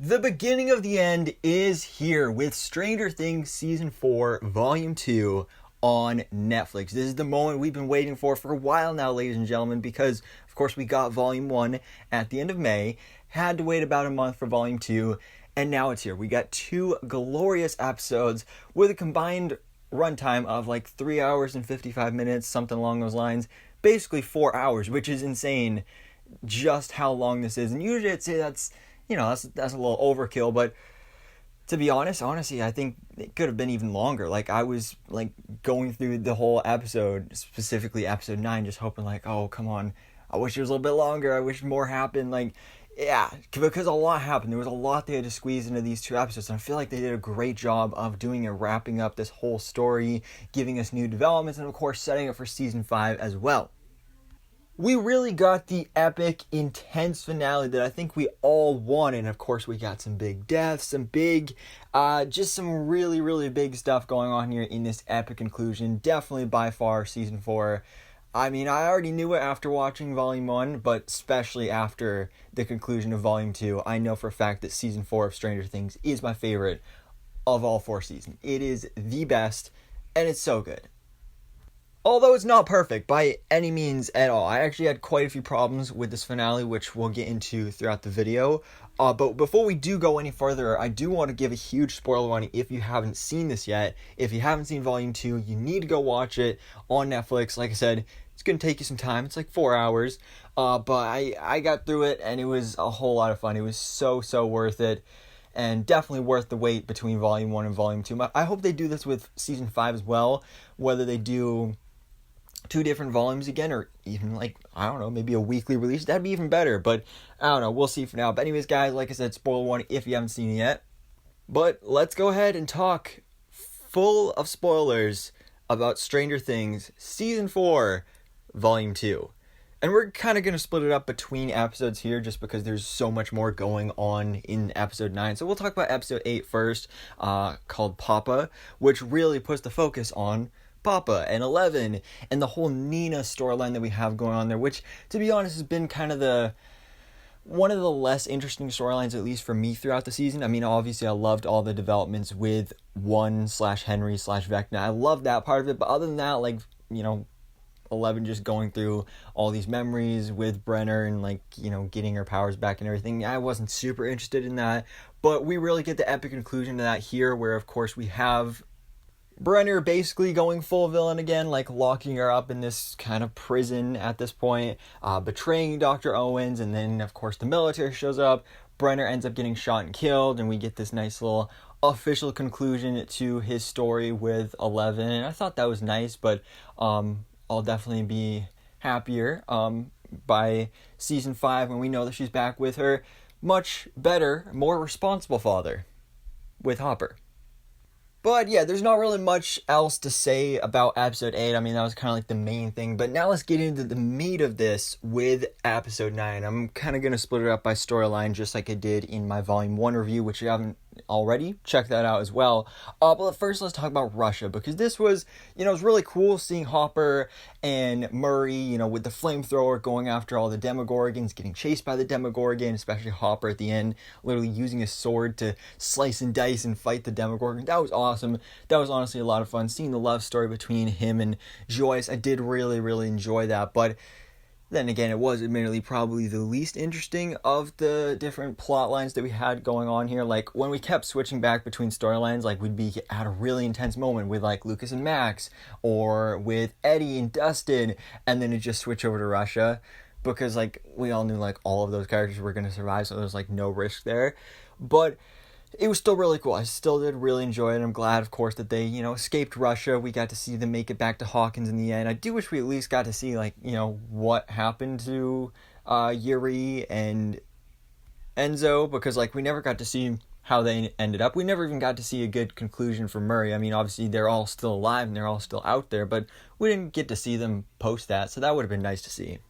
The beginning of the end is here with Stranger Things Season 4, Volume 2 on Netflix. This is the moment we've been waiting for a while now, ladies and gentlemen, because, of course, we got Volume 1 at the end of May, had to wait about a month for Volume 2, and now it's here. We got 2 glorious episodes with a combined runtime of like 3 hours and 55 minutes, something along those lines. Basically 4 hours, which is insane just how long this is. And usually I'd say that's a little overkill, but to be honestly, I think it could have been even longer. Like, I was, like, going through the whole episode, specifically episode 9, just hoping, like, oh, come on, I wish it was a little bit longer, I wish more happened, like, yeah, because a lot happened. There was a lot they had to squeeze into these 2 episodes, and I feel like they did a great job of doing it, wrapping up this whole story, giving us new developments, and, of course, setting up for Season 5 as well. We really got the epic, intense finale that I think we all wanted. And of course, we got some big deaths, some big, just some really, really big stuff going on here in this epic conclusion. Definitely by far Season 4. I mean, I already knew it after watching Volume 1, but especially after the conclusion of Volume 2, I know for a fact that Season 4 of Stranger Things is my favorite of all 4 seasons. It is the best, and it's so good. Although it's not perfect by any means at all. I actually had quite a few problems with this finale, which we'll get into throughout the video. But before we do go any further, I do want to give a huge spoiler warning if you haven't seen this yet. If you haven't seen Volume 2, you need to go watch it on Netflix. Like I said, it's going to take you some time. It's like 4 hours. But I got through it, and it was a whole lot of fun. It was so worth it. And definitely worth the wait between Volume 1 and Volume 2. I hope they do this with Season 5 as well. Whether they do 2 different volumes again, or even maybe a weekly release, that'd be even better, but I don't know, we'll see for now. But anyways, guys, like I said, spoiler warning if you haven't seen it yet, but let's go ahead and talk full of spoilers about Stranger Things Season 4 Volume 2. And we're kind of going to split it up between episodes here just because there's so much more going on in episode 9. So we'll talk about episode 8 first, called Papa, which really puts the focus on Papa and 11 and the whole Nina storyline that we have going on there, which, to be honest, has been kind of one of the less interesting storylines, at least for me, throughout the season. I mean, obviously I loved all the developments with 1/Henry/Vekna. I loved that part of it, but other than that, 11 just going through all these memories with Brenner and getting her powers back and everything, I wasn't super interested in that. But we really get the epic conclusion to that here, where of course we have Brenner basically going full villain again, locking her up in this kind of prison at this point, betraying Dr. Owens, and then of course the military shows up. Brenner ends up getting shot and killed, and we get this nice little official conclusion to his story with 11, and I thought that was nice, but I'll definitely be happier by Season 5 when we know that she's back with her much better, more responsible father with Hopper. But yeah, there's not really much else to say about episode 8. I mean, that was kind of the main thing. But now let's get into the meat of this with episode 9. I'm kind of going to split it up by storyline, just like I did in my Volume 1 review, which you haven't already. Check that out as well. But first, let's talk about Russia, because this was, it was really cool seeing Hopper and Murray, with the flamethrower going after all the Demogorgons, getting chased by the Demogorgon, especially Hopper at the end, literally using his sword to slice and dice and fight the Demogorgon. That was awesome. That was honestly a lot of fun. Seeing the love story between him and Joyce, I did really, really enjoy that. But then again, it was admittedly probably the least interesting of the different plot lines that we had going on here. When we kept switching back between storylines, we'd be at a really intense moment with Lucas and Max, or with Eddie and Dustin, and then it just switch over to Russia, because we all knew all of those characters were going to survive, so there was no risk there. But it was still really cool. I still did really enjoy it. I'm glad, of course, that they, escaped Russia. We got to see them make it back to Hawkins in the end. I do wish we at least got to see, what happened to Yuri and Enzo, because, we never got to see how they ended up. We never even got to see a good conclusion for Murray. I mean, obviously, they're all still alive and they're all still out there, but we didn't get to see them post that, so that would have been nice to see.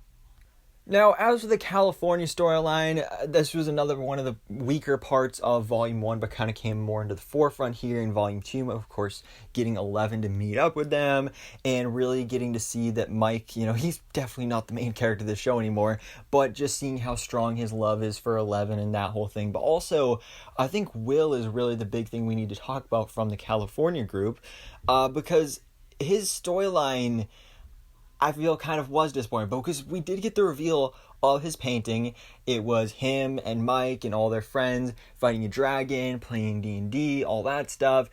Now, as for the California storyline, this was another one of the weaker parts of Volume 1, but kind of came more into the forefront here in Volume 2. Of course, getting 11 to meet up with them, and really getting to see that Mike, he's definitely not the main character of the show anymore, but just seeing how strong his love is for 11 and that whole thing. But also, I think Will is really the big thing we need to talk about from the California group, because his storyline, I feel, kind of was disappointing, because we did get the reveal of his painting. It was him and Mike and all their friends fighting a dragon, playing D&D, all that stuff.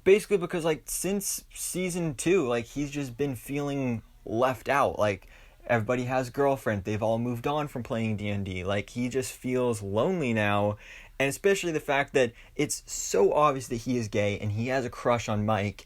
Basically because, since season 2, he's just been feeling left out. Everybody has a girlfriend. They've all moved on from playing D&D. He just feels lonely now. And especially the fact that it's so obvious that he is gay and he has a crush on Mike.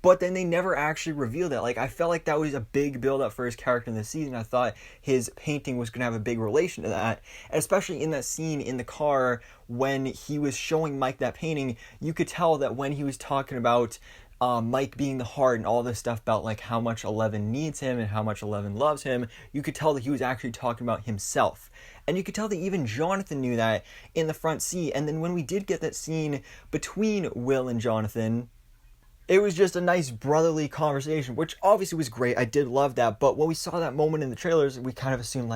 But then they never actually revealed it. I felt like that was a big build-up for his character in the season. I thought his painting was going to have a big relation to that. And especially in that scene in the car when he was showing Mike that painting, you could tell that when he was talking about Mike being the heart and all this stuff about how much 11 needs him and how much 11 loves him, you could tell that he was actually talking about himself. And you could tell that even Jonathan knew that in the front seat. And then when we did get that scene between Will and Jonathan, it was just a nice brotherly conversation, which obviously was great. I did love that. But when we saw that moment in the trailers, we kind of assumed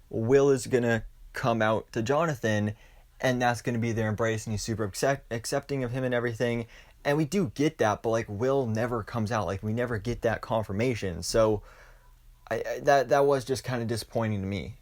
Will is going to come out to Jonathan and that's going to be their embrace and he's super accepting of him and everything. And we do get that, but Will never comes out. We never get that confirmation. So that was just kind of disappointing to me.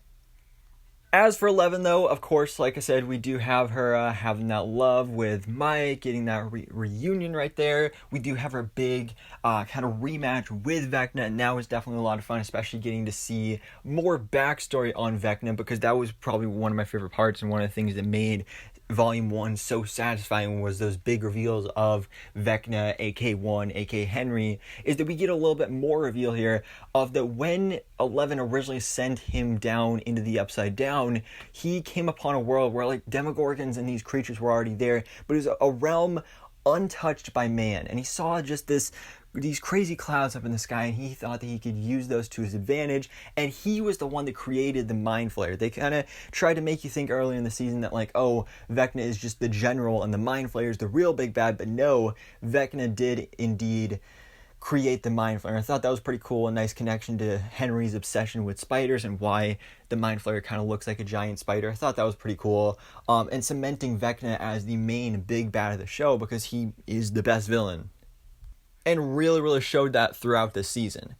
As for 11, though, of course, like I said, we do have her having that love with Mike, getting that reunion right there. We do have her big kind of rematch with Vekna, and that was definitely a lot of fun, especially getting to see more backstory on Vekna, because that was probably one of my favorite parts and one of the things that made Volume 1 so satisfying was those big reveals of Vekna, AK1, AK Henry, is that we get a little bit more reveal here of that when 11 originally sent him down into the Upside Down, he came upon a world where Demogorgons and these creatures were already there, but it was a realm untouched by man, and he saw just these crazy clouds up in the sky, and he thought that he could use those to his advantage, and he was the one that created the Mind Flayer. They kind of tried to make you think earlier in the season that Vekna is just the general and the Mind Flayer is the real big bad, but no, Vekna did indeed create the Mind Flayer. I thought that was pretty cool, a nice connection to Henry's obsession with spiders and why the Mind Flayer kind of looks like a giant spider. I thought that was pretty cool, and cementing Vekna as the main big bad of the show because he is the best villain. And really, really showed that throughout the season.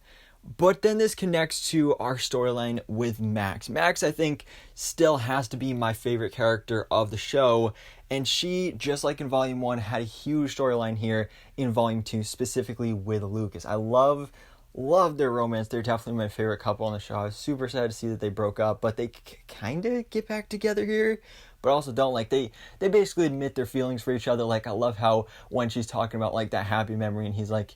But then this connects to our storyline with Max. Max, I think, still has to be my favorite character of the show. And she, just like in Volume 1, had a huge storyline here in Volume 2, specifically with Lucas. I love their romance. They're definitely my favorite couple on the show. I was super sad to see that they broke up, but they kind of get back together here. But also don't they basically admit their feelings for each other. I love how when she's talking about that happy memory and he's like,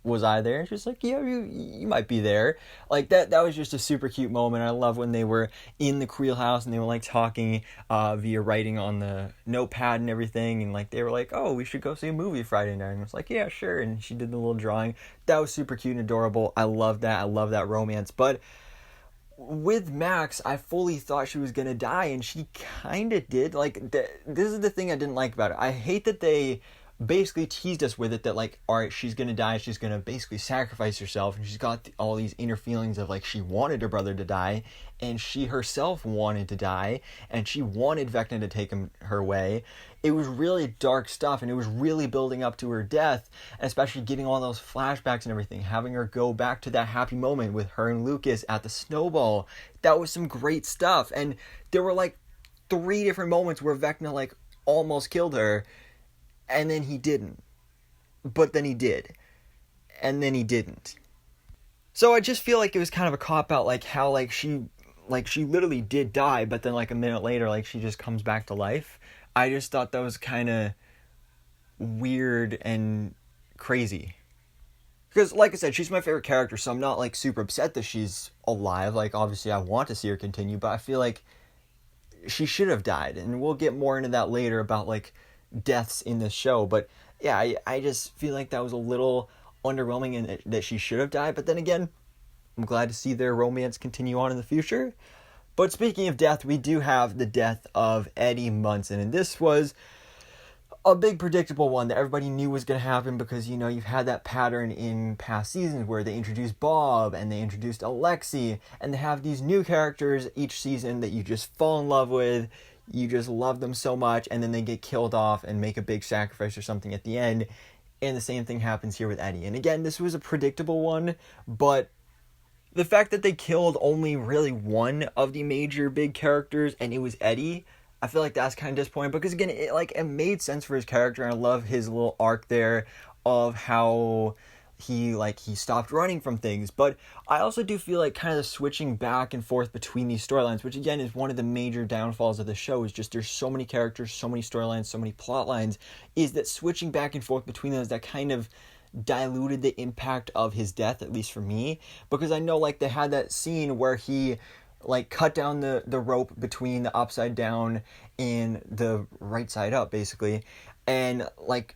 was I there? And she's like, yeah, you might be there. That was just a super cute moment. I love when they were in the Creel house and they were talking via writing on the notepad and everything, and they were like, oh, we should go see a movie Friday night, and I was like, yeah, sure. And she did the little drawing. That was super cute and adorable. I love that. I love that romance. But with Max, I fully thought she was gonna die, and she kind of did. This is the thing I didn't like about it. I hate that they basically teased us with it that all right, she's gonna die, she's gonna basically sacrifice herself, and she's got all these inner feelings of she wanted her brother to die, and she herself wanted to die, and she wanted Vekna to take her way. It was really dark stuff, and it was really building up to her death, especially getting all those flashbacks and everything, having her go back to that happy moment with her and Lucas at the snowball. That was some great stuff, and there were 3 different moments where Vekna almost killed her, and then he didn't. But then he did. And then he didn't. So I just feel it was kind of a cop-out, how she literally did die, but then a minute later, she just comes back to life. I just thought that was kind of weird and crazy. Because, like I said, she's my favorite character, so I'm not, super upset that she's alive. Obviously I want to see her continue, but I feel she should have died. And we'll get more into that later about, deaths in this show, but yeah, I just feel that was a little underwhelming and that she should have died. But then again, I'm glad to see their romance continue on in the future. But speaking of death, we do have the death of Eddie Munson, and this was a big predictable one that everybody knew was going to happen because, you know, you've had that pattern in past seasons where they introduced Bob and they introduced Alexi, and they have these new characters each season that you just fall in love with, you just love them so much, and then they get killed off and make a big sacrifice or something at the end, and the same thing happens here with Eddie. And again, this was a predictable one, but the fact that they killed only really one of the major big characters, and it was Eddie, I feel like that's kind of disappointing because, again, it made sense for his character, and I love his little arc there of how he stopped running from things. But I also do feel like kind of switching back and forth between these storylines, which again is one of the major downfalls of the show, is just there's so many characters, so many storylines, so many plot lines, is that switching back and forth between those, that kind of diluted the impact of his death, at least for me, because I know they had that scene where he cut down the rope between the upside down and the right side up, basically. And,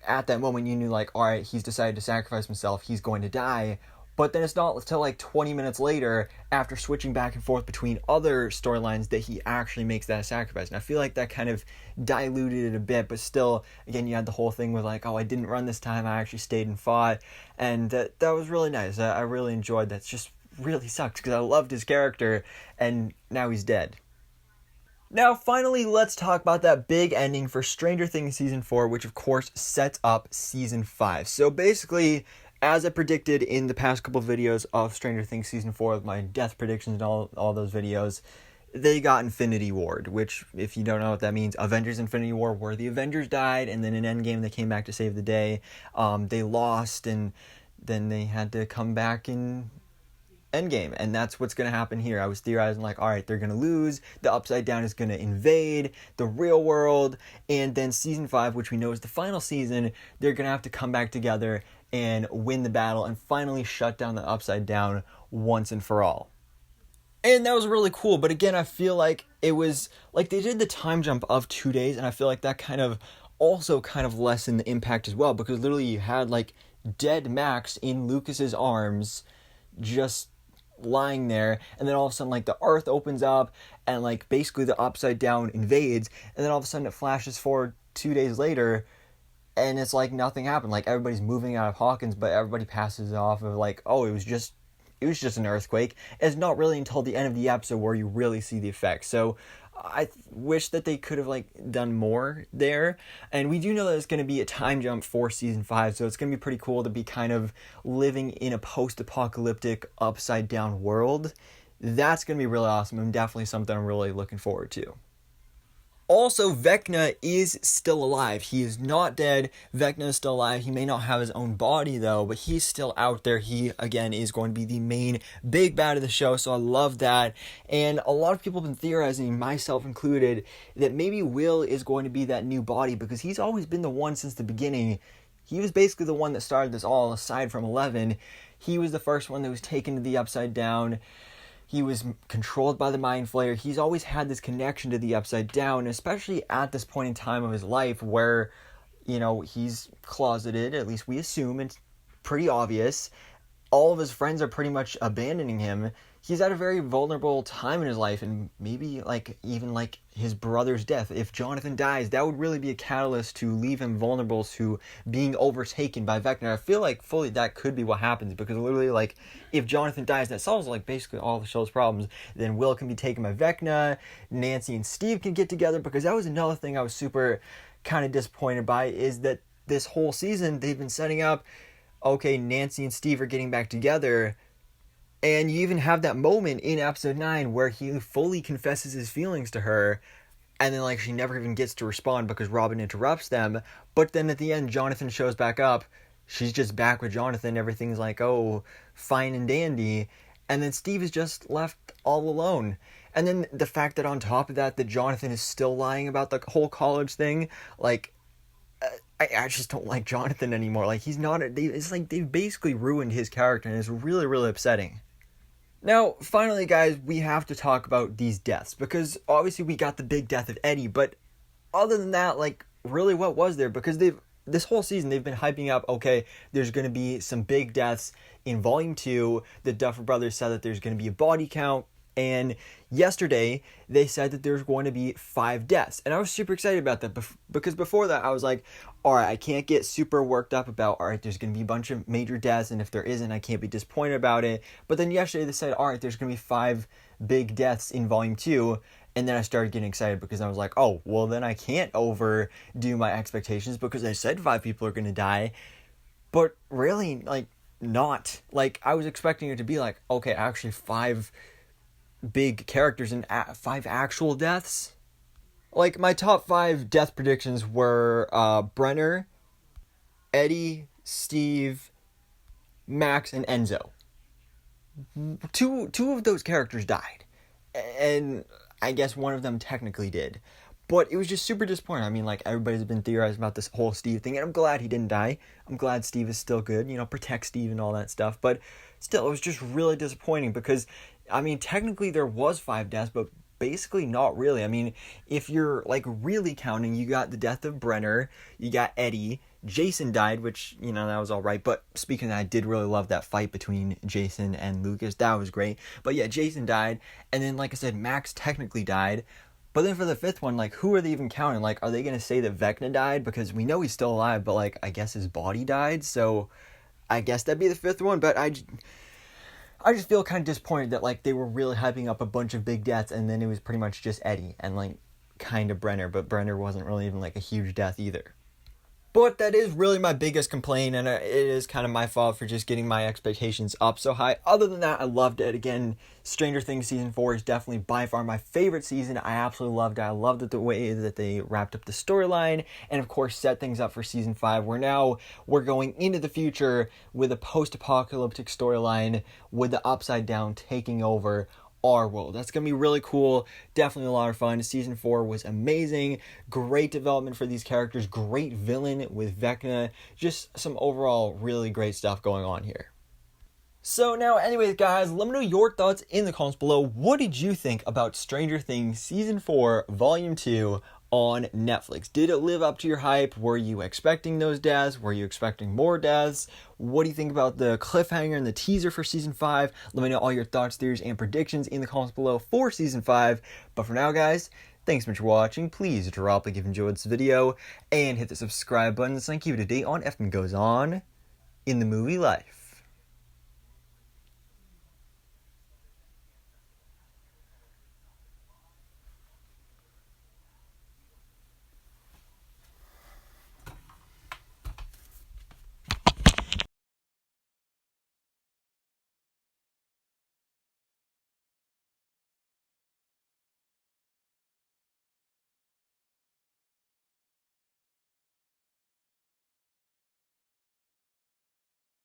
at that moment, you knew, all right, he's decided to sacrifice himself. He's going to die. But then it's not until, 20 minutes later, after switching back and forth between other storylines, that he actually makes that sacrifice. And I feel like that kind of diluted it a bit. But still, again, you had the whole thing with, oh, I didn't run this time. I actually stayed and fought. And that was really nice. I really enjoyed that. It's just really sucks because I loved his character, and now he's dead. Now, finally, let's talk about that big ending for Stranger Things Season 4, which, of course, sets up Season 5. So, basically, as I predicted in the past couple videos of Stranger Things Season 4, with my death predictions and all those videos, they got Infinity Ward, which, if you don't know what that means, Avengers Infinity War, where the Avengers died, and then in Endgame they came back to save the day. They lost, and then they had to come back in Endgame, and that's what's going to happen here. I was theorizing all right, they're going to lose, the Upside Down is going to invade the real world, and then Season 5, which we know is the final season, they're going to have to come back together and win the battle and finally shut down the Upside Down once and for all. And that was really cool, but again, I feel like it was, they did the time jump of 2 days, and I feel like that kind of lessened the impact as well, because literally you had, dead Max in Lucas's arms, just lying there, and then all of a sudden the earth opens up and basically the Upside Down invades, and then all of a sudden it flashes forward 2 days later and it's nothing happened. Everybody's moving out of Hawkins, but everybody passes it off of oh, it was just an earthquake. It's not really until the end of the episode where you really see the effects. So I wish that they could have done more there. And we do know that it's going to be a time jump for Season 5, so it's going to be pretty cool to be kind of living in a post-apocalyptic upside down world. That's going to be really awesome, and definitely something I'm really looking forward to. Also, Vekna is still alive. He is not dead. Vekna is still alive. He may not have his own body, though, but he's still out there. He, again, is going to be the main big bad of the show, so I love that. And a lot of people have been theorizing, myself included, that maybe Will is going to be that new body, because he's always been the one since the beginning. He was basically the one that started this all, aside from 11. He was the first one that was taken to the Upside Down. He was controlled by the Mind Flayer. He's always had this connection to the Upside Down, especially at this point in time of his life where, he's closeted, at least we assume, it's pretty obvious. All of his friends are pretty much abandoning him. He's at a very vulnerable time in his life, and maybe, even his brother's death. If Jonathan dies, that would really be a catalyst to leave him vulnerable to being overtaken by Vekna. I feel fully that could be what happens, because literally, if Jonathan dies, that solves, basically all the show's problems. Then Will can be taken by Vekna, Nancy and Steve can get together, because that was another thing I was super kind of disappointed by, is that this whole season, they've been setting up, okay, Nancy and Steve are getting back together, and you even have that moment in episode 9 where he fully confesses his feelings to her, and then she never even gets to respond because Robin interrupts them. But then at the end, Jonathan shows back up, she's just back with Jonathan, everything's oh, fine and dandy, and then Steve is just left all alone. And then the fact that on top of that Jonathan is still lying about the whole college thing, I just don't like Jonathan anymore. He's not, it's they've basically ruined his character, and it's really, really upsetting. Now, finally, guys, we have to talk about these deaths, because obviously we got the big death of Eddie, but other than that, really what was there? Because they've this whole season they've been hyping up, okay, there's going to be some big deaths in Volume 2. The Duffer Brothers said that there's going to be a body count. And yesterday, they said that there's going to be 5 deaths. And I was super excited about that because before that, I was like, all right, I can't get super worked up about, all right, there's going to be a bunch of major deaths. And if there isn't, I can't be disappointed about it. But then yesterday, they said, all right, there's going to be 5 big deaths in Volume 2. And then I started getting excited because I was like, oh, well, then I can't overdo my expectations because I said 5 people are going to die. But really, like, not. Like, I was expecting it to be like, okay, actually 5 big characters and 5 actual deaths. Like, my top 5 death predictions were Brenner, Eddie, Steve, Max, and Enzo. Two of those characters died. And I guess one of them technically did. But it was just super disappointing. I mean, like, everybody's been theorizing about this whole Steve thing, and I'm glad he didn't die. I'm glad Steve is still good, protect Steve and all that stuff. But still, it was just really disappointing because, I mean, technically there was 5 deaths, but basically not really. I mean, if you're, like, really counting, you got the death of Brenner, you got Eddie, Jason died, which, that was all right. But speaking of that, I did really love that fight between Jason and Lucas. That was great. But yeah, Jason died. And then, like I said, Max technically died. But then for the 5th one, like, who are they even counting? Like, are they going to say that Vekna died? Because we know he's still alive, but, like, I guess his body died. So I guess that'd be the 5th one. But I just feel kind of disappointed that, like, they were really hyping up a bunch of big deaths, and then it was pretty much just Eddie and, like, kind of Brenner. But Brenner wasn't really even, like, a huge death either. But that is really my biggest complaint, and it is kind of my fault for just getting my expectations up so high. Other than that, I loved it. Again, Stranger Things Season 4 is definitely by far my favorite season. I absolutely loved it. I loved it the way that they wrapped up the storyline, and of course set things up for Season 5, where now we're going into the future with a post-apocalyptic storyline with the Upside Down taking over our world. That's going to be really cool. Definitely a lot of fun. Season 4 was amazing. Great development for these characters. Great villain with Vekna. Just some overall really great stuff going on here. So now, anyways, guys, let me know your thoughts in the comments below. What did you think about Stranger Things Season 4, Volume 2 on Netflix? Did it live up to your hype? Were you expecting those deaths? Were you expecting more deaths? What do you think about the cliffhanger and the teaser for Season 5? Let me know all your thoughts, theories, and predictions in the comments below for Season 5. But for now, guys, thanks so much for watching. Please drop a like if you enjoyed this video and hit the subscribe button so I can keep you up to date on everything that goes on in the movie life.